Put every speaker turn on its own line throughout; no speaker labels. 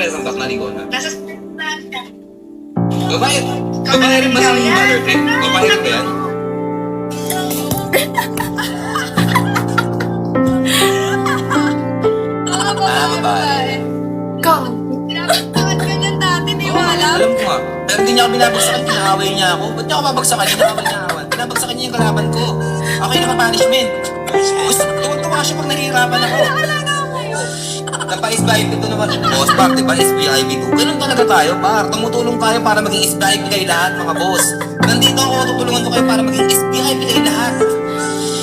welcome back, Maricona.
Nasa saan ka?
Babae rin ba sa mother trip? Babae rin ba yan? Babae.
Ikaw. Pinapagtakan ka niyan dati, di
Oo,
ba alam?
alam ko nga. Pero hindi niya ako binabagsakan, kinaaway niya ako. Ba't niya ako babagsakan? Kinaaway niya ako. Binabagsakan niya yung kalaban ko. Ako yung naka-punishment. Gusto tuwa siya pag nahihirapan ako. Napa-SBIB ito naman. Boss, bakit ba SBIB 2? Ganun talaga tayo, par. Tumutulong tayo para maging SBIB kayo lahat, mga boss. Nandito ako, tutulungan ko kayo para maging SBIB kayo lahat.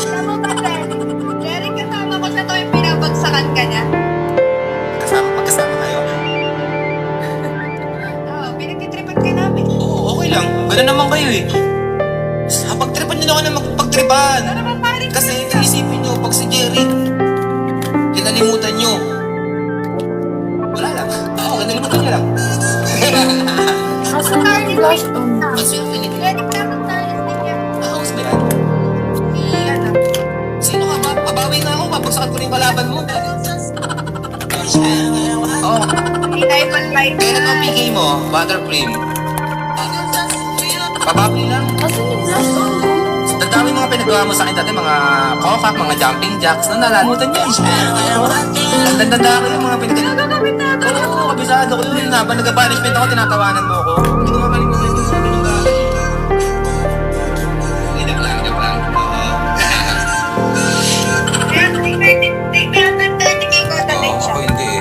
Tama ba, Derek? Derek, kasama ko sa to yung pinabagsakan ka niya.
Magkasama kayo?
Oo, pinagtitripan ka namin.
Oo, okay lang. Ganun naman kayo eh. Pagtripan nyo na ako na magpagtripan.
Ano naman paring
Kasi isipin nyo, pag si Jerry, kinalimutan nyo. Wala lang. Oo, kinalimutan nyo lang.
Asa na yung flash on?
Mas yung Philip.
Derek, dapat tayo niya.
Gusto ba yan?
Si, ano?
Sino ka ba? Babawi na ako. Papagsakan ko na yung kalaban mo. Oo.
Hindi tayo pan-light.
Kailan ang PK mo? Buttercream. Pabawi lang.
Asa yung flash on?
Ang dami mga pinagawa mo sa akin dati, mga kokak, mga jumping jacks, na nalalimutan niya. Tanda-tanda ko yung mga pinagawa.
Gagawin natin.
Oo, kabisado ko yun. Habang nag-punishment ako, tinatawanan mo ako. Hindi ko makalimutan yung mga pinagawa. Joke lang. Oo.
Kaya, tingnan natin ko tatay siya.
Ako hindi.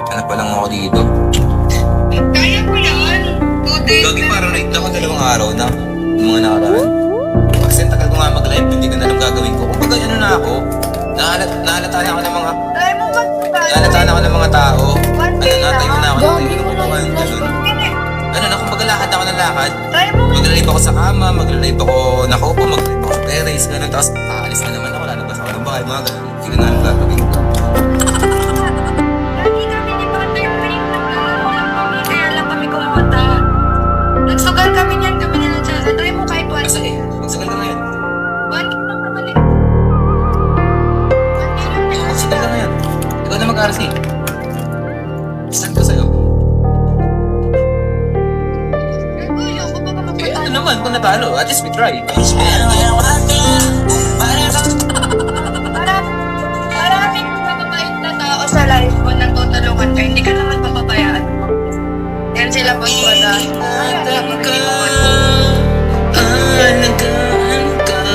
Hanap pa lang ako dito.
Kaya mo yan. 2 days.
Lagi parang late ako 2 araw na. Yung mga nakaraan. Kasi tagal ko nga mag-live, hindi ko na alam gagawin ko. Kung ano na ako, nahalata na ako ng mga...
Try mo mag-try.
Nahalata na ako ng mga tao.
One day
Natayo na ako.
lang.
Natayo na ako. Ano na, kung magalakad ako ng lakad,
Try mo.
maglalive ako sa kama, maglalive ako nakaupo, maglalive ako sa terrace, gano'n. Tapos aalis na naman ako, lalabas ako ng bahay, mga gano'n. Hindi ko na alam gagawin ko.
Lagi kami ni Mother Ring na kaya lang kami kumunta. Nagsugal kami niyan, kami nila dyan. Try mo kahit
Kasi
once.
magsagal na ngayon.
1 lang naman eh. 1 lang naman.
Magsagal na ngayon. Ikaw na mag-RC. Saan ko sa'yo?
Ayoko ba ka
Eh, ano
magpatalo?
naman, kung natalo, at least we try.
Maraming mababait na tao sa life mo nang tutulungan ka. Hindi ka naman papabayaan mo. Yan sila boss wala.
Matapos